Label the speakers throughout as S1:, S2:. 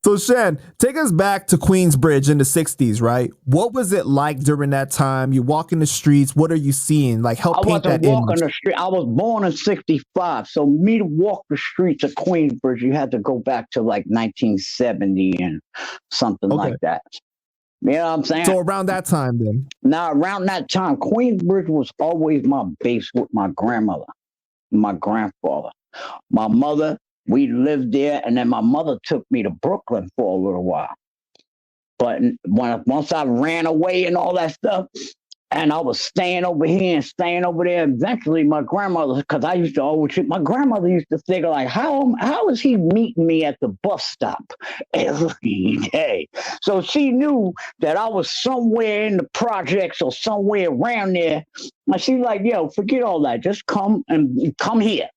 S1: So Shan, take us back to Queensbridge in the 60s, right? What was it like during that time? You walk in the streets, what are you seeing? Like help
S2: I
S1: paint
S2: wasn't
S1: that
S2: walking
S1: image.
S2: the street. I was born in '65, so me to walk the streets of Queensbridge, you had to go back to like 1970 and something
S1: Okay.
S2: like that. You know what I'm saying?
S1: So around that time then.
S2: Now, around that time, Queensbridge was always my base with my grandmother, my grandfather. My mother, we lived there, and then my mother took me to Brooklyn for a little while. But once I ran away and all that stuff, and I was staying over here and staying over there. Eventually, my grandmother, because I used to always, my grandmother used to figure like, how is he meeting me at the bus stop every day? So she knew that I was somewhere in the projects or somewhere around there. And she's like, yo, forget all that. Just come here.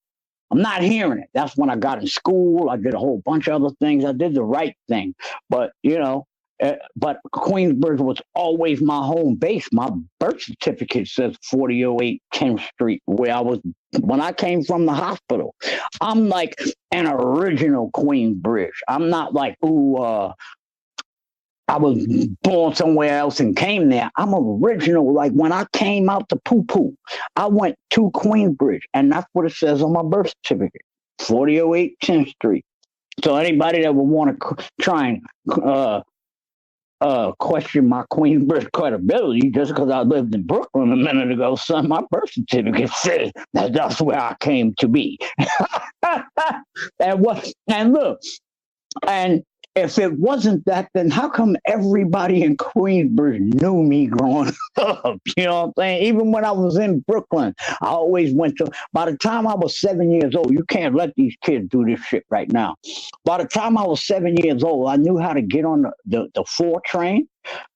S2: I'm not hearing it. That's when I got in school. I did a whole bunch of other things. I did the right thing. But, but Queensbridge was always my home base. My birth certificate says 4008 10th Street, where I was when I came from the hospital. I'm like an original Queensbridge. I'm not like, I was born somewhere else and came there. I'm original. Like when I came out to poo poo, I went to Queensbridge, and that's what it says on my birth certificate 4008 10th Street. So anybody that would want to try and question my Queensbridge credibility just because I lived in Brooklyn a minute ago, son, my birth certificate says that that's where I came to be. And look, and if it wasn't that, then how come everybody in Queensbridge knew me growing up? You know what I'm saying? Even when I was in Brooklyn, I always went to, by the time I was 7 years old, you can't let these kids do this shit right now. By the time I was 7 years old, I knew how to get on the 4 train,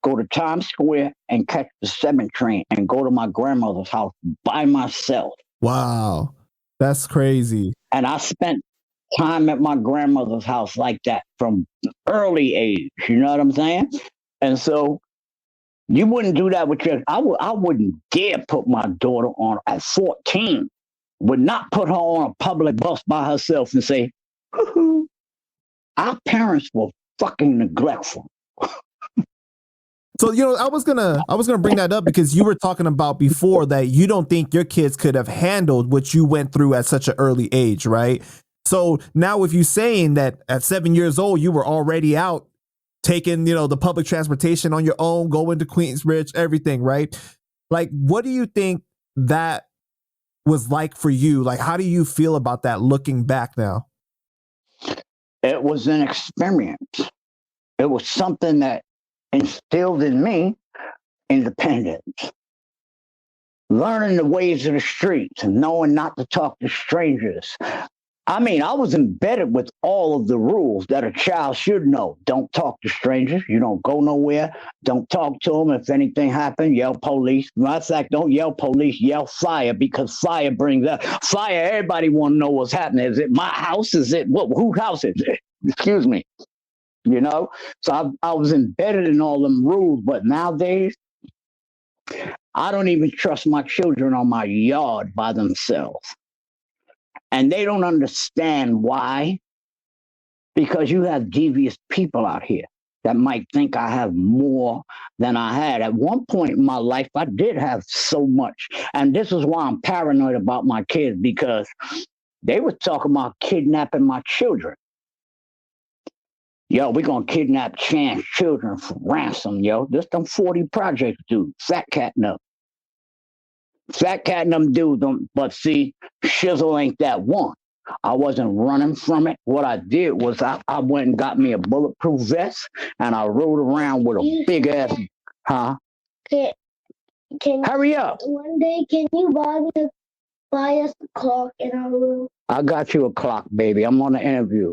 S2: go to Times Square, and catch the 7 train and go to my grandmother's house by myself.
S1: Wow. That's crazy.
S2: And I spent time at my grandmother's house like that from early age. You know what I'm saying? And so you wouldn't do that with your. I wouldn't dare put my daughter on at 14. Would not put her on a public bus by herself and say, our parents were fucking neglectful.
S1: So, I was gonna bring that up because you were talking about before that you don't think your kids could have handled what you went through at such an early age, right? So now with you saying that at 7 years old, you were already out taking, the public transportation on your own, going to Queensbridge, everything, right? Like, what do you think that was like for you? Like, how do you feel about that looking back now?
S2: It was an experience. It was something that instilled in me independence. Learning the ways of the streets and knowing not to talk to strangers. I mean, I was embedded with all of the rules that a child should know. Don't talk to strangers. You don't go nowhere. Don't talk to them. If anything happens, yell police. Matter of fact, don't yell police, yell fire, because fire brings up fire. Everybody want to know what's happening. Is it my house? Is it whose house is it? Excuse me. So I was embedded in all them rules, but nowadays, I don't even trust my children on my yard by themselves. And they don't understand why. Because you have devious people out here that might think I have more than I had. At one point in my life, I did have so much. And this is why I'm paranoid about my kids, because they were talking about kidnapping my children. Yo, we're going to kidnap Shan's children for ransom, yo. This them 40 projects dude. Fat Cat and them. Fat Cat and them do them, but see, Shizzle ain't that one. I wasn't running from it. What I did was I went and got me a bulletproof vest, and I rode around with a big ass, huh?
S3: Can
S2: Hurry up.
S3: One day, can you buy us a clock in our room?
S2: I got you a clock, baby. I'm on the interview.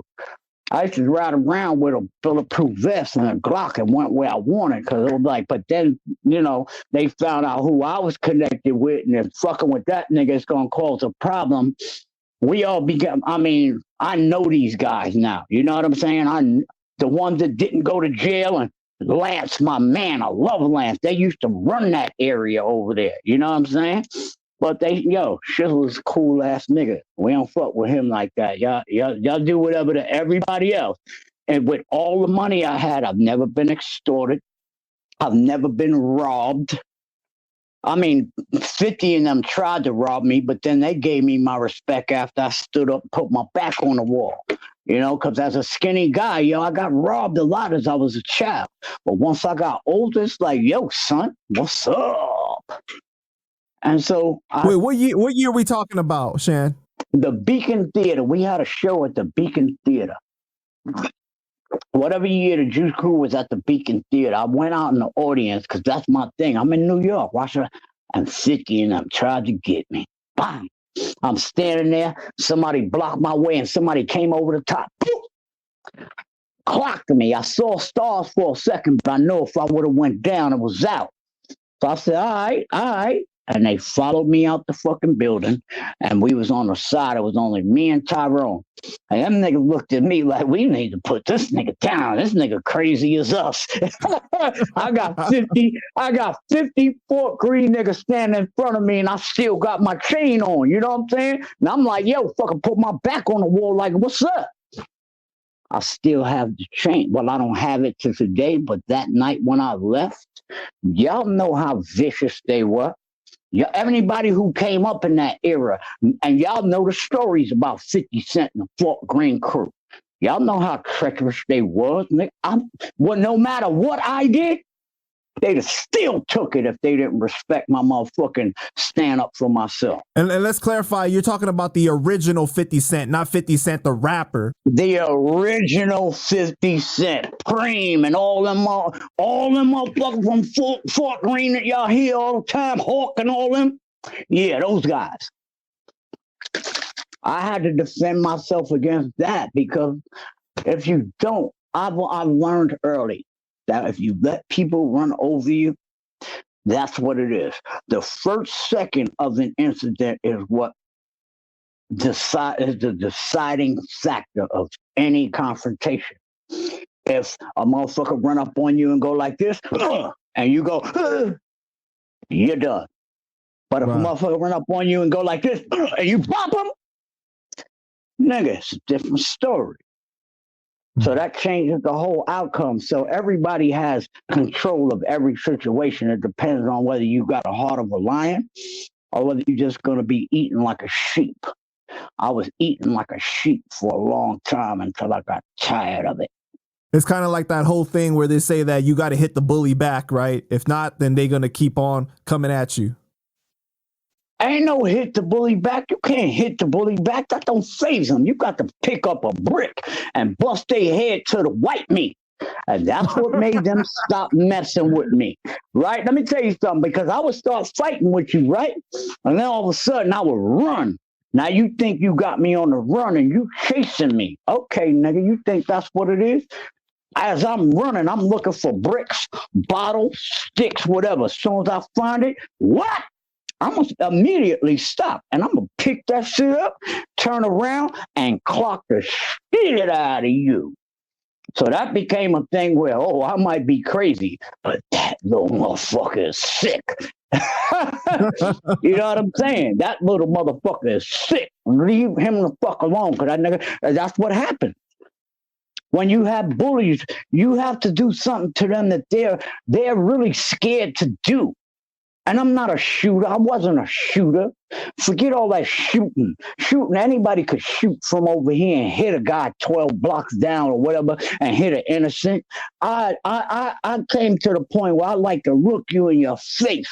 S2: I used to ride around with a bulletproof vest and a Glock and went where I wanted, because it was like, but then, they found out who I was connected with, and if fucking with that nigga is going to cause a problem. We all become, I know these guys now. You know what I'm saying? The ones that didn't go to jail, and Lance, my man, I love Lance. They used to run that area over there. You know what I'm saying? But Shizzle's a cool ass nigga. We don't fuck with him like that. Y'all do whatever to everybody else. And with all the money I had, I've never been extorted. I've never been robbed. I mean, 50 of them tried to rob me, but then they gave me my respect after I stood up and put my back on the wall. Because as a skinny guy, I got robbed a lot as I was a child. But once I got older, it's like, yo, son, what's up? And so
S1: wait, what year are we talking about, Shan?
S2: The Beacon Theater. We had a show at the Beacon Theater. Whatever year the Juice Crew was at the Beacon Theater, I went out in the audience because that's my thing. I'm in New York. And 50 and them tried to get me. Bang! I'm standing there. Somebody blocked my way and somebody came over the top. Boop! Clocked me. I saw stars for a second, but I know if I would have went down, it was out. So I said, all right. And they followed me out the fucking building. And we was on the side. It was only me and Tyrone. And them niggas looked at me like, we need to put this nigga down. This nigga crazy as us. I got 50 Fort Greene niggas standing in front of me and I still got my chain on. You know what I'm saying? And I'm like, yo, fucking put my back on the wall like, what's up? I still have the chain. Well, I don't have it to today, but that night when I left, y'all know how vicious they were. Anybody who came up in that era, and y'all know the stories about 50 Cent and the Fort Greene crew. Y'all know how treacherous they was. Well, no matter what I did, they'd have still took it if they didn't respect my motherfucking stand up for myself.
S1: And let's clarify, you're talking about the original 50 Cent, not 50 Cent the rapper.
S2: The original 50 Cent, Cream, and all them motherfuckers from Fort Greene that y'all hear all the time, Hawk and all them. Yeah, those guys. I had to defend myself against that because if you don't, I've learned early that if you let people run over you, that's what it is. The first second of an incident is what is the deciding factor of any confrontation. If a motherfucker run up on you and go like this, and you go, you're done. But if a motherfucker run up on you and go like this, and you pop him, nigga, it's a different story. So that changes the whole outcome. So everybody has control of every situation. It depends on whether you got a heart of a lion or whether you're just going to be eating like a sheep. I was eating like a sheep for a long time until I got tired of it.
S1: It's kind of like that whole thing where they say that you got to hit the bully back, right? If not, then they're going to keep on coming at you.
S2: Ain't no hit the bully back. You can't hit the bully back. That don't phase them. You got to pick up a brick and bust their head to the white meat. And that's what made them stop messing with me. Right? Let me tell you something, because I would start fighting with you, right? And then all of a sudden I would run. Now you think you got me on the run and you chasing me. Okay, nigga, you think that's what it is? As I'm running, I'm looking for bricks, bottles, sticks, whatever. As soon as I find it, what? I'm going to immediately stop, and I'm going to pick that shit up, turn around, and clock the shit out of you. So that became a thing where, I might be crazy, but that little motherfucker is sick. You know what I'm saying? That little motherfucker is sick. Leave him the fuck alone, because that's what happens. When you have bullies, you have to do something to them that they're really scared to do. And I'm not a shooter. I wasn't a shooter. Forget all that shooting. Shooting, anybody could shoot from over here and hit a guy 12 blocks down or whatever and hit an innocent. I came to the point where I like to look you in your face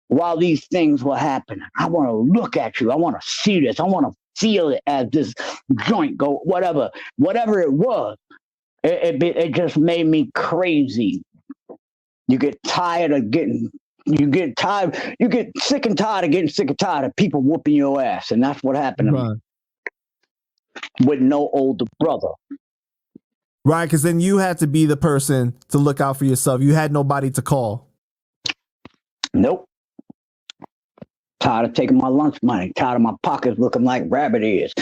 S2: while these things were happening. I want to look at you. I want to see this. I want to feel it as this joint go, whatever it was. It just made me crazy. You get tired of getting... You get sick and tired of getting sick and tired of people whooping your ass. And that's what happened to me with no older brother.
S1: Right, because then you had to be the person to look out for yourself. You had nobody to call.
S2: Nope. Tired of taking my lunch money. Tired of my pockets looking like rabbit ears.